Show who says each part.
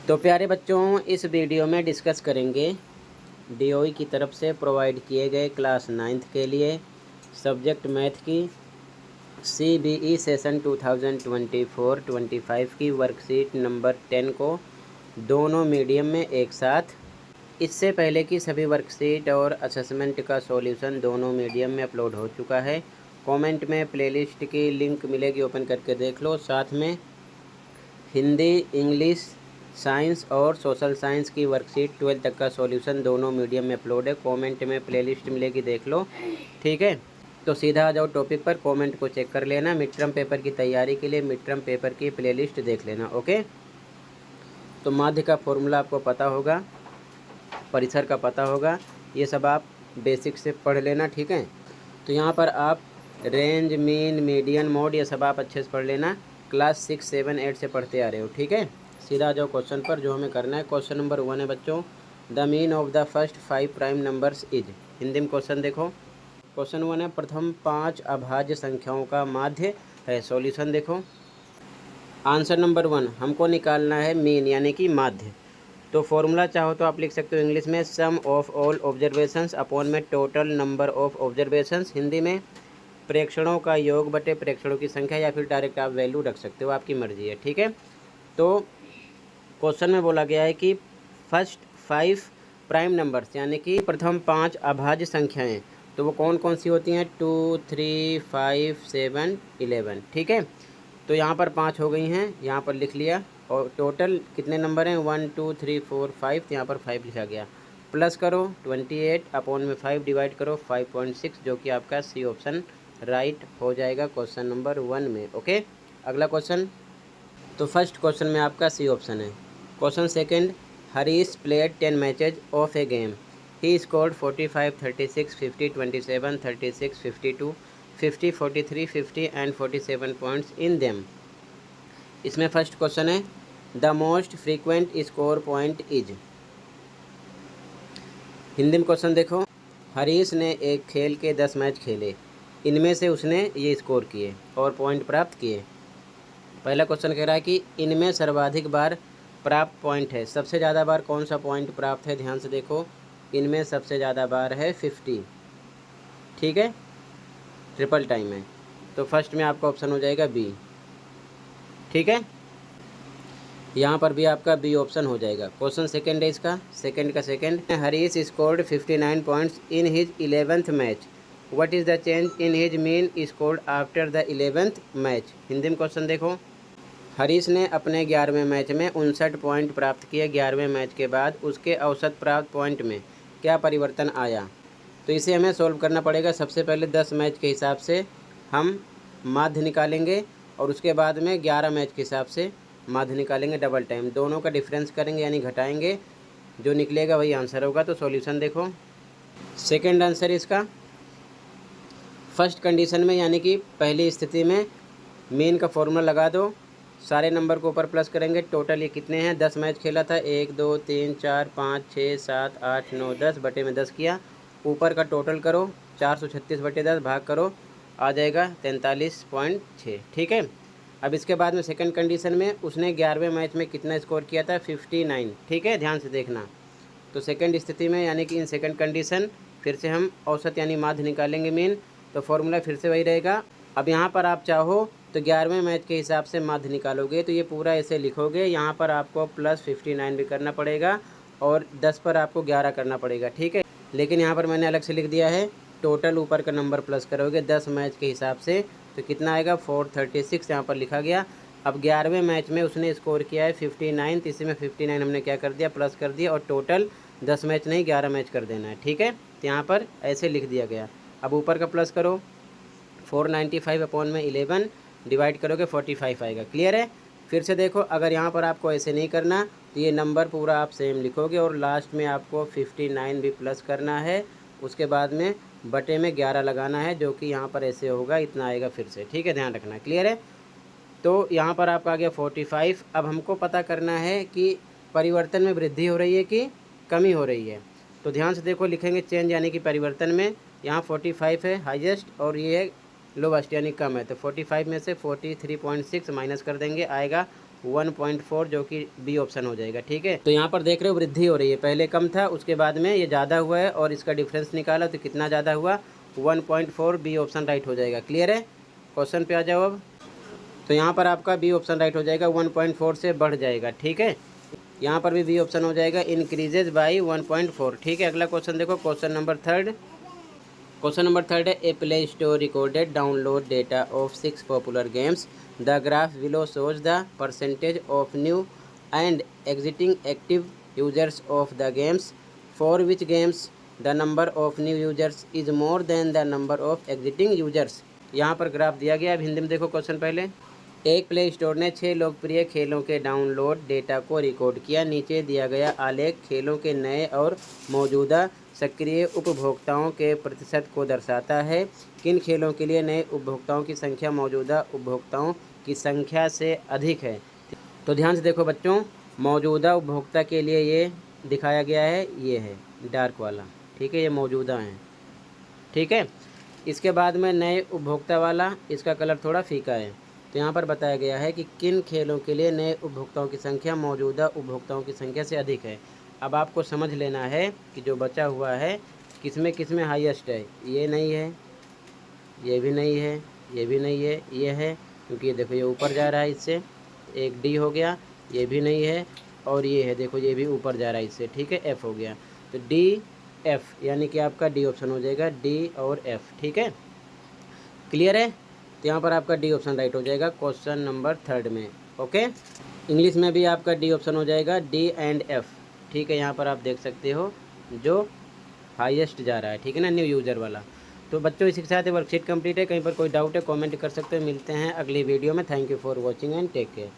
Speaker 1: तो प्यारे बच्चों, इस वीडियो में डिस्कस करेंगे डीओई की तरफ से प्रोवाइड किए गए क्लास 9th के लिए सब्जेक्ट मैथ की CBE सेशन 2024-25 की वर्कशीट नंबर 10 को दोनों मीडियम में एक साथ। इससे पहले की सभी वर्कशीट और असेसमेंट का सॉल्यूशन दोनों मीडियम में अपलोड हो चुका है। कमेंट में प्लेलिस्ट की लिंक मिलेगी, ओपन करके देख लो। साथ में हिंदी, इंग्लिश, साइंस और सोशल साइंस की वर्कशीट 12 तक का सॉल्यूशन दोनों मीडियम में अपलोड है। कमेंट में प्लेलिस्ट मिलेगी, देख लो। ठीक है, तो सीधा आ जाओ टॉपिक पर। कमेंट को चेक कर लेना। मिड टर्म पेपर की तैयारी के लिए मिड टर्म पेपर की प्लेलिस्ट देख लेना। ओके, तो माध्य का फॉर्मूला आपको पता होगा, परिसर का पता होगा, ये सब आप बेसिक से पढ़ लेना। ठीक है, तो यहाँ पर आप रेंज, मीन, मीडियन, मोड, ये सब आप अच्छे से पढ़ लेना। क्लास 6, 7, 8 से पढ़ते आ रहे हो। ठीक है, सीधा आ जाओ क्वेश्चन पर। जो हमें करना है, क्वेश्चन नंबर 1 है बच्चों, the mean of the first 5 prime numbers is. Hindi में क्वेश्चन देखो। क्वेश्चन 1 है, प्रथम 5 अभाज्य संख्याओं का माध्य है। सॉल्यूशन देखो। आंसर नंबर 1 हमको निकालना है मीन यानी कि माध्य। तो फॉर्मूला चाहो तो आप लिख सकते हो इंग्लिश में सम ऑफ ऑल ऑब्जर्वेशंस अपॉन में total number of observations. Hindi में प्रेक्षणों का योग बटे प्रेक्षणों की संख्या, या फिर डायरेक्ट आप वैल्यू रख सकते हो, आपकी मर्जी है। ठीक है, तो क्वेश्चन में बोला गया है कि फर्स्ट 5 प्राइम नंबर्स यानी कि प्रथम 5 अभाज्य संख्याएं, तो वो कौन कौन सी होती हैं? 2, 3, 5, 7, 11। ठीक है, तो यहाँ पर 5 हो गई हैं, यहाँ पर लिख लिया। और टोटल कितने नंबर हैं? 1, 2, 3, 4, 5, तो यहाँ पर 5 लिखा गया। प्लस करो 28 अपॉन में 5 डिवाइड करो 5.6, जो कि आपका सी ऑप्शन राइट हो जाएगा क्वेश्चन नंबर 1 में। ओके, अगला क्वेश्चन। तो फर्स्ट क्वेश्चन में आपका सी ऑप्शन है। Question second, Harish played 10 matches of A game, he scored 45, 36, 50, 27, 36, 52, 50, 43, 50 and 47 points in them. इसमें फर्स्ट क्वेश्चन है, the most frequent score point is. Hindi में क्वेश्चन देखो। हरीश ने एक खेल के 10 मैच खेले, इनमें से उसने ये स्कोर किए और पॉइंट प्राप्त किए। पहला क्वेश्चन कह रहा है कि इनमें सर्वाधिक बार प्राप्त पॉइंट है, सबसे ज़्यादा बार कौन सा पॉइंट प्राप्त है? ध्यान से देखो, इनमें सबसे ज़्यादा बार है 50। ठीक है, ट्रिपल टाइम है, तो फर्स्ट में आपका ऑप्शन हो जाएगा बी। ठीक है, यहाँ पर भी आपका बी ऑप्शन हो जाएगा। क्वेश्चन सेकंड है इसका, सेकंड का second, Harish scored 59 points in his 11th match, what is the change in his mean scored after the 11th match. Hindi में क्वेश्चन देखो। हरीश ने अपने 11वें मैच में 59 पॉइंट प्राप्त किए। 11वें मैच के बाद उसके औसत प्राप्त पॉइंट में क्या परिवर्तन आया? तो इसे हमें सॉल्व करना पड़ेगा। सबसे पहले 10 मैच के हिसाब से हम माध्य निकालेंगे और उसके बाद में 11 मैच के हिसाब से माध्य निकालेंगे डबल टाइम। दोनों का डिफरेंस करेंगे यानी घटाएंगे, जो निकलेगा वही आंसर होगा। तो सॉल्यूशन देखो। सेकेंड आंसर इसका, फर्स्ट कंडीशन में यानी कि पहली स्थिति में मीन का फॉर्मूला लगा दो, सारे नंबर को ऊपर प्लस करेंगे। टोटल ये कितने हैं? 10 मैच खेला था, 1, 2, 3, 4, 5, 6, 7, 8, 9, 10 बटे में 10 किया। ऊपर का टोटल करो, 436 बटे 10 भाग करो, आ जाएगा 43.6। ठीक है, अब इसके बाद में सेकंड कंडीशन में उसने 11वें मैच में कितना स्कोर किया था? 59। ठीक है, ध्यान से देखना। तो सेकंड स्थिति में यानी कि इन सेकंड कंडीशन फिर से हम औसत यानी माध्य निकालेंगे मीन, तो फॉर्मूला फिर से वही रहेगा। अब यहाँ पर आप चाहो तो 11वें मैच के हिसाब से माध्य निकालोगे, तो ये पूरा ऐसे लिखोगे। यहाँ पर आपको प्लस 59 भी करना पड़ेगा और 10 पर आपको 11 करना पड़ेगा। ठीक है, लेकिन यहाँ पर मैंने अलग से लिख दिया है, टोटल ऊपर का नंबर प्लस करोगे 10 मैच के हिसाब से, तो कितना आएगा? 436 यहाँ पर लिखा गया। अब 11वें मैच में उसने स्कोर किया है 59, तो इसी में 59 हमने क्या कर दिया? प्लस कर दिया, और टोटल 10 मैच नहीं 11 मैच कर देना है। ठीक है, तो यहाँ पर ऐसे लिख दिया गया। अब ऊपर का प्लस करो, 495 अपॉन में 11 डिवाइड करोगे 45 आएगा। क्लियर है? फिर से देखो, अगर यहाँ पर आपको ऐसे नहीं करना तो ये नंबर पूरा आप सेम लिखोगे और लास्ट में आपको 59 भी प्लस करना है, उसके बाद में बटे में 11 लगाना है, जो कि यहाँ पर ऐसे होगा, इतना आएगा फिर से। ठीक है, ध्यान रखना। क्लियर है? तो यहाँ पर आपका आ गया 45। अब हमको पता करना है कि परिवर्तन में वृद्धि हो रही है कि कमी हो रही है। तो ध्यान से देखो, लिखेंगे चेंज यानी कि परिवर्तन में। यहाँ 45 है हाईएस्ट और ये है लोवेस्ट यानी कम है, तो 45 में से 43.6 माइनस कर देंगे, आएगा 1.4 जो कि बी ऑप्शन हो जाएगा। ठीक है, तो यहाँ पर देख रहे हो वृद्धि हो रही है, पहले कम था उसके बाद में ये ज़्यादा हुआ है और इसका डिफरेंस निकाला तो कितना ज़्यादा हुआ, 1.4, बी ऑप्शन राइट हो जाएगा। क्लियर है, क्वेश्चन पे आ जाओ अब। तो यहाँ पर आपका बी ऑप्शन राइट हो जाएगा, 1.4 से बढ़ जाएगा। ठीक है, यहाँ पर भी बी ऑप्शन हो जाएगा, इंक्रीजेज बाई 1.4। ठीक है, अगला क्वेश्चन देखो, question number third. Question number third है, a Play Store recorded download data of 6 popular games. The graph below shows the percentage of new and exiting active users of the games. For which games the number of new users is more than the number of exiting users. यहाँ पर graph दिया गया है, अब हिंदी में देखो question पहले। एक प्ले स्टोर ने 6 लोकप्रिय खेलों के डाउनलोड डेटा को रिकॉर्ड किया। नीचे दिया गया आलेख खेलों के नए और मौजूदा सक्रिय उपभोक्ताओं के प्रतिशत को दर्शाता है। किन खेलों के लिए नए उपभोक्ताओं की संख्या मौजूदा उपभोक्ताओं की संख्या से अधिक है। तो ध्यान से देखो बच्चों, मौजूदा उपभोक्ता के लिए ये दिखाया गया है, ये है डार्क वाला। ठीक है, ये मौजूदा है। ठीक है, इसके बाद में नए उपभोक्ता वाला, इसका कलर थोड़ा फीका है। तो यहाँ पर बताया गया है कि किन खेलों के लिए नए उपभोक्ताओं की संख्या मौजूदा उपभोक्ताओं की संख्या से अधिक है। अब आपको समझ लेना है कि जो बचा हुआ है किसमें हाईएस्ट है। ये नहीं है, ये भी नहीं है, ये भी नहीं है, ये है, क्योंकि ये देखो ये ऊपर जा रहा है इससे, एक डी हो गया, ये भी नहीं है, और ये है देखो ये भी ऊपर जा रहा है इससे। ठीक है, एफ हो गया। तो डी एफ यानी कि आपका डी ऑप्शन हो जाएगा, डी और एफ। ठीक है, क्लियर है, तो यहाँ पर आपका डी ऑप्शन राइट हो जाएगा क्वेश्चन नंबर थर्ड में। ओके, इंग्लिश में भी आपका डी ऑप्शन हो जाएगा, डी एंड एफ। ठीक है, यहाँ पर आप देख सकते हो जो हाईएस्ट जा रहा है। ठीक है ना, न्यू यूज़र वाला। तो बच्चों इसी के साथ वर्कशीट कंप्लीट है। कहीं पर कोई डाउट है कमेंट कर सकते हो। मिलते हैं अगली वीडियो में। Thank you for watching and take care.